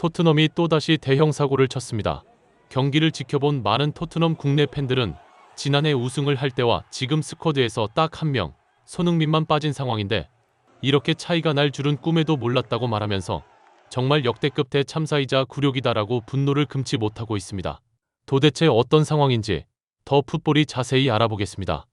토트넘이 또다시 대형 사고를 쳤습니다. 경기를 지켜본 많은 토트넘 국내 팬들은 지난해 우승을 할 때와 지금 스쿼드에서 딱 한 명, 손흥민만 빠진 상황인데 이렇게 차이가 날 줄은 꿈에도 몰랐다고 말하면서 정말 역대급 대참사이자 굴욕이다라고 분노를 금치 못하고 있습니다. 도대체 어떤 상황인지 더 풋볼이 자세히 알아보겠습니다.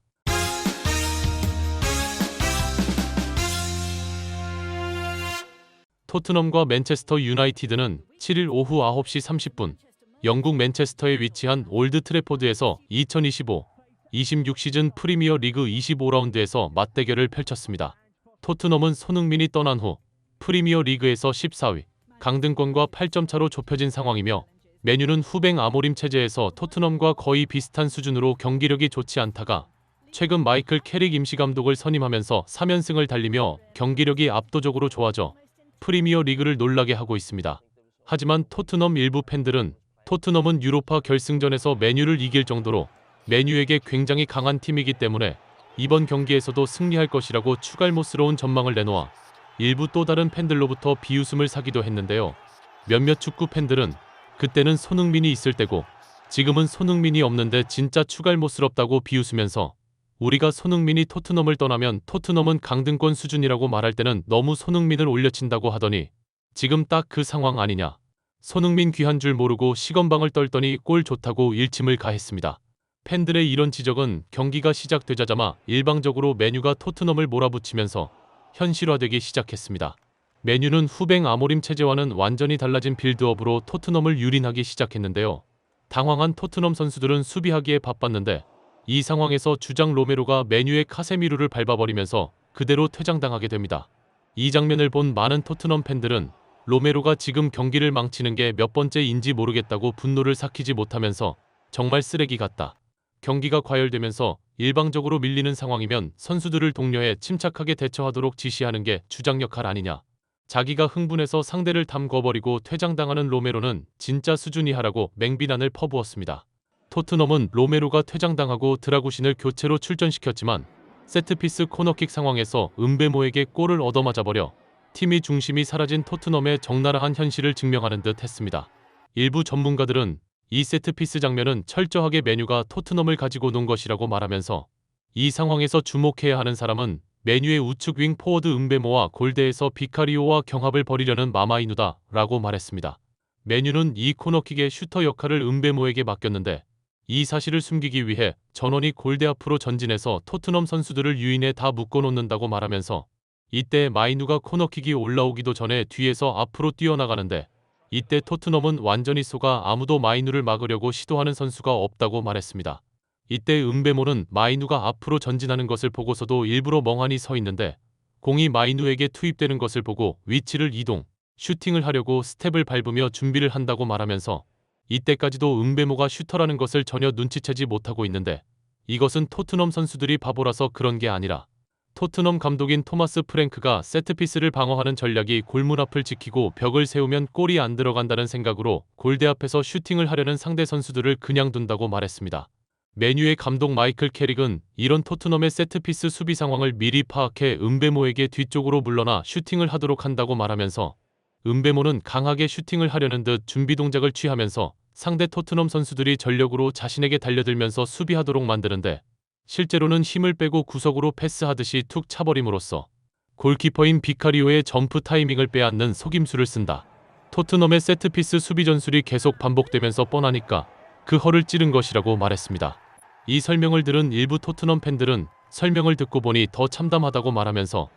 토트넘과 맨체스터 유나이티드는 7일 오후 9시 30분 영국 맨체스터에 위치한 올드 트래포드에서 2025-26 시즌 프리미어 리그 25라운드에서 맞대결을 펼쳤습니다. 토트넘은 손흥민이 떠난 후 프리미어 리그에서 14위, 강등권과 8점 차로 좁혀진 상황이며 맨유는 후뱅 아모림 체제에서 토트넘과 거의 비슷한 수준으로 경기력이 좋지 않다가 최근 마이클 캐릭 임시감독을 선임하면서 3연승을 달리며 경기력이 압도적으로 좋아져 프리미어 리그를 놀라게 하고 있습니다. 하지만 토트넘 일부 팬들은 토트넘은 유로파 결승전에서 맨유를 이길 정도로 맨유에게 굉장히 강한 팀이기 때문에 이번 경기에서도 승리할 것이라고 추갈못스러운 전망을 내놓아 일부 또 다른 팬들로부터 비웃음을 사기도 했는데요. 몇몇 축구 팬들은 그때는 손흥민이 있을 때고 지금은 손흥민이 없는데 진짜 추갈못스럽다고 비웃으면서 우리가 손흥민이 토트넘을 떠나면 토트넘은 강등권 수준이라고 말할 때는 너무 손흥민을 올려친다고 하더니 지금 딱 그 상황 아니냐. 손흥민 귀한 줄 모르고 시건방을 떨더니 골 좋다고 일침을 가했습니다. 팬들의 이런 지적은 경기가 시작되자마자 일방적으로 맨유가 토트넘을 몰아붙이면서 현실화되기 시작했습니다. 맨유는 후뱅 아모림 체제와는 완전히 달라진 빌드업으로 토트넘을 유린하기 시작했는데요. 당황한 토트넘 선수들은 수비하기에 바빴는데 이 상황에서 주장 로메로가 맨유의 카세미루를 밟아버리면서 그대로 퇴장당하게 됩니다. 이 장면을 본 많은 토트넘 팬들은 로메로가 지금 경기를 망치는 게 몇 번째인지 모르겠다고 분노를 삭히지 못하면서 정말 쓰레기 같다. 경기가 과열되면서 일방적으로 밀리는 상황이면 선수들을 독려해 침착하게 대처하도록 지시하는 게 주장 역할 아니냐. 자기가 흥분해서 상대를 담궈버리고 퇴장당하는 로메로는 진짜 수준이 하라고 맹비난을 퍼부었습니다. 토트넘은 로메로가 퇴장당하고 드라구신을 교체로 출전시켰지만 세트피스 코너킥 상황에서 은베모에게 골을 얻어맞아버려 팀의 중심이 사라진 토트넘의 적나라한 현실을 증명하는 듯 했습니다. 일부 전문가들은 이 세트피스 장면은 철저하게 맨유가 토트넘을 가지고 논 것이라고 말하면서 이 상황에서 주목해야 하는 사람은 맨유의 우측 윙 포워드 은베모와 골대에서 비카리오와 경합을 벌이려는 마마이누다 라고 말했습니다. 맨유는 이 코너킥의 슈터 역할을 은베모에게 맡겼는데 이 사실을 숨기기 위해 전원이 골대 앞으로 전진해서 토트넘 선수들을 유인해 다 묶어놓는다고 말하면서 이때 마이누가 코너킥이 올라오기도 전에 뒤에서 앞으로 뛰어나가는데 이때 토트넘은 완전히 속아 아무도 마이누를 막으려고 시도하는 선수가 없다고 말했습니다. 이때 은베모는 마이누가 앞으로 전진하는 것을 보고서도 일부러 멍하니 서 있는데 공이 마이누에게 투입되는 것을 보고 위치를 이동, 슈팅을 하려고 스텝을 밟으며 준비를 한다고 말하면서 이때까지도 은베모가 슈터라는 것을 전혀 눈치채지 못하고 있는데 이것은 토트넘 선수들이 바보라서 그런 게 아니라 토트넘 감독인 토마스 프랭크가 세트피스를 방어하는 전략이 골문 앞을 지키고 벽을 세우면 골이 안 들어간다는 생각으로 골대 앞에서 슈팅을 하려는 상대 선수들을 그냥 둔다고 말했습니다. 맨유의 감독 마이클 캐릭은 이런 토트넘의 세트피스 수비 상황을 미리 파악해 은베모에게 뒤쪽으로 물러나 슈팅을 하도록 한다고 말하면서 은베모는 강하게 슈팅을 하려는 듯 준비 동작을 취하면서 상대 토트넘 선수들이 전력으로 자신에게 달려들면서 수비하도록 만드는데 실제로는 힘을 빼고 구석으로 패스하듯이 툭 차버림으로써 골키퍼인 비카리오의 점프 타이밍을 빼앗는 속임수를 쓴다. 토트넘의 세트피스 수비 전술이 계속 반복되면서 뻔하니까 그 허를 찌른 것이라고 말했습니다. 이 설명을 들은 일부 토트넘 팬들은 설명을 듣고 보니 더 참담하다고 말하면서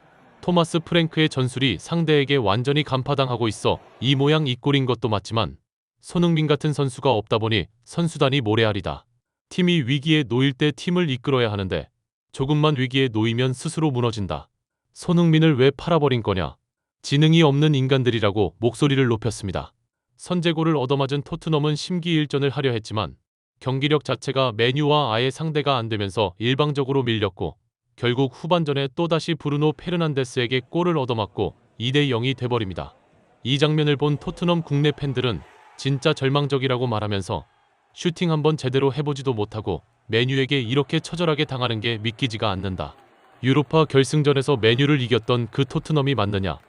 토마스 프랭크의 전술이 상대에게 완전히 간파당하고 있어 이 모양 이 꼴인 것도 맞지만 손흥민 같은 선수가 없다 보니 선수단이 모래알이다. 팀이 위기에 놓일 때 팀을 이끌어야 하는데 조금만 위기에 놓이면 스스로 무너진다. 손흥민을 왜 팔아버린 거냐. 지능이 없는 인간들이라고 목소리를 높였습니다. 선제골을 얻어맞은 토트넘은 심기일전을 하려 했지만 경기력 자체가 맨유와 아예 상대가 안 되면서 일방적으로 밀렸고 결국 후반전에 또다시 브루노 페르난데스에게 골을 얻어맞고 2대0이 돼버립니다. 이 장면을 본 토트넘 국내 팬들은 진짜 절망적이라고 말하면서 슈팅 한번 제대로 해보지도 못하고 맨유에게 이렇게 처절하게 당하는 게 믿기지가 않는다. 유로파 결승전에서 맨유를 이겼던 그 토트넘이 맞느냐?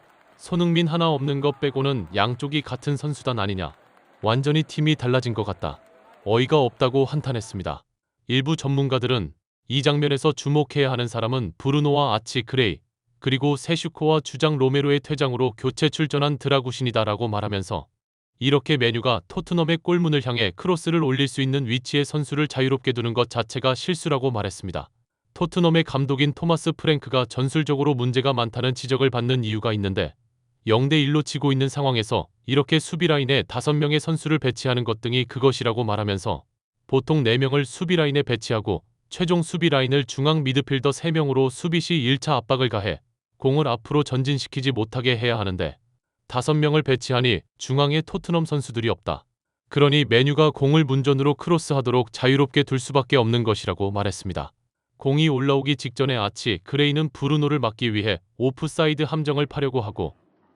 손흥민 하나 없는 것 빼고는 양쪽이 같은 선수단 아니냐. 완전히 팀이 달라진 것 같다. 어이가 없다고 한탄했습니다. 일부 전문가들은 이 장면에서 주목해야 하는 사람은 브루노와 아치 그레이, 그리고 세슈코와 주장 로메로의 퇴장으로 교체 출전한 드라구신이다라고 말하면서 이렇게 메뉴가 토트넘의 골문을 향해 크로스를 올릴 수 있는 위치에 선수를 자유롭게 두는 것 자체가 실수라고 말했습니다. 토트넘의 감독인 토마스 프랭크가 전술적으로 문제가 많다는 지적을 받는 이유가 있는데 0대1로 지고 있는 상황에서 이렇게 수비라인에 5명의 선수를 배치하는 것 등이 그것이라고 말하면서 보통 4명을 수비라인에 배치하고 최종 수비라인을 중앙 미드필더 3명으로 수비 시 1차 압박을 가해 공을 앞으로 전진시키지 못하게 해야 하는데 5명을 배치하니 중앙에 토트넘 선수들이 없다. 그러니 메뉴가 공을 문전으로 크로스하도록 자유롭게 둘 수밖에 없는 것이라고 말했습니다. 공이 올라오기 직전에 아치 그레이는 브루노를 막기 위해 오프사이드 함정을 파려고 하고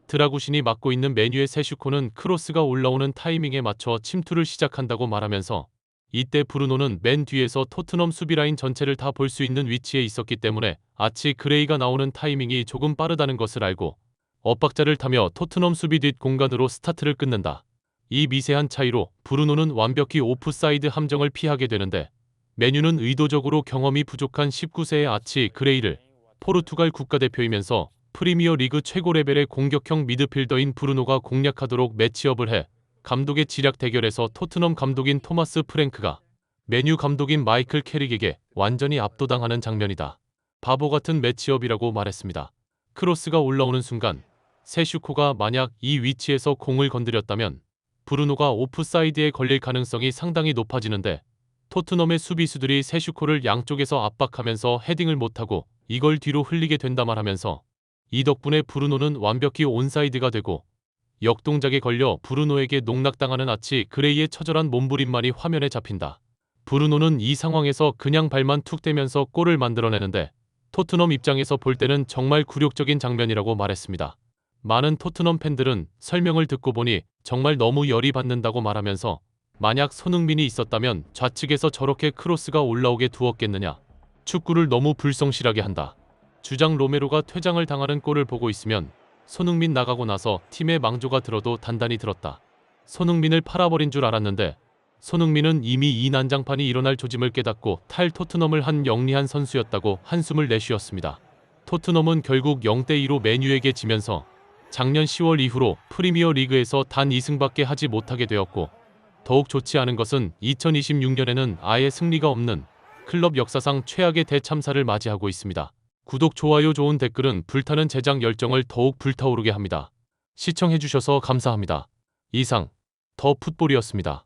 드라구신이 막고 있는 메뉴의 세슈코는 크로스가 올라오는 타이밍에 맞춰 침투를 시작한다고 말하면서 이때 브루노는 맨 뒤에서 토트넘 수비라인 전체를 다 볼 수 있는 위치에 있었기 때문에 아치 그레이가 나오는 타이밍이 조금 빠르다는 것을 알고 엇박자를 타며 토트넘 수비 뒷 공간으로 스타트를 끊는다. 이 미세한 차이로 브루노는 완벽히 오프사이드 함정을 피하게 되는데 메뉴는 의도적으로 경험이 부족한 19세의 아치 그레이를 포르투갈 국가대표이면서 프리미어 리그 최고 레벨의 공격형 미드필더인 브루노가 공략하도록 매치업을 해 감독의 지략 대결에서 토트넘 감독인 토마스 프랭크가 메뉴 감독인 마이클 캐릭에게 완전히 압도당하는 장면이다. 바보 같은 매치업이라고 말했습니다. 크로스가 올라오는 순간 세슈코가 만약 이 위치에서 공을 건드렸다면 브루노가 오프사이드에 걸릴 가능성이 상당히 높아지는데 토트넘의 수비수들이 세슈코를 양쪽에서 압박하면서 헤딩을 못하고 이걸 뒤로 흘리게 된다 말하면서 이 덕분에 브루노는 완벽히 온사이드가 되고 역동작에 걸려 브루노에게 농락당하는 아치 그레이의 처절한 몸부림만이 화면에 잡힌다. 브루노는 이 상황에서 그냥 발만 툭 대면서 골을 만들어내는데 토트넘 입장에서 볼 때는 정말 굴욕적인 장면이라고 말했습니다. 많은 토트넘 팬들은 설명을 듣고 보니 정말 너무 열이 받는다고 말하면서 만약 손흥민이 있었다면 좌측에서 저렇게 크로스가 올라오게 두었겠느냐. 축구를 너무 불성실하게 한다. 주장 로메로가 퇴장을 당하는 꼴을 보고 있으면 손흥민 나가고 나서 팀의 망조가 들어도 단단히 들었다. 손흥민을 팔아버린 줄 알았는데 손흥민은 이미 이 난장판이 일어날 조짐을 깨닫고 탈 토트넘을 한 영리한 선수였다고 한숨을 내쉬었습니다. 토트넘은 결국 0대2로 메뉴에게 지면서 작년 10월 이후로 프리미어 리그에서 단 2승밖에 하지 못하게 되었고 더욱 좋지 않은 것은 2026년에는 아예 승리가 없는 클럽 역사상 최악의 대참사를 맞이하고 있습니다. 구독, 좋아요, 좋은 댓글은 불타는 제작 열정을 더욱 불타오르게 합니다. 시청해주셔서 감사합니다. 이상 더 풋볼이었습니다.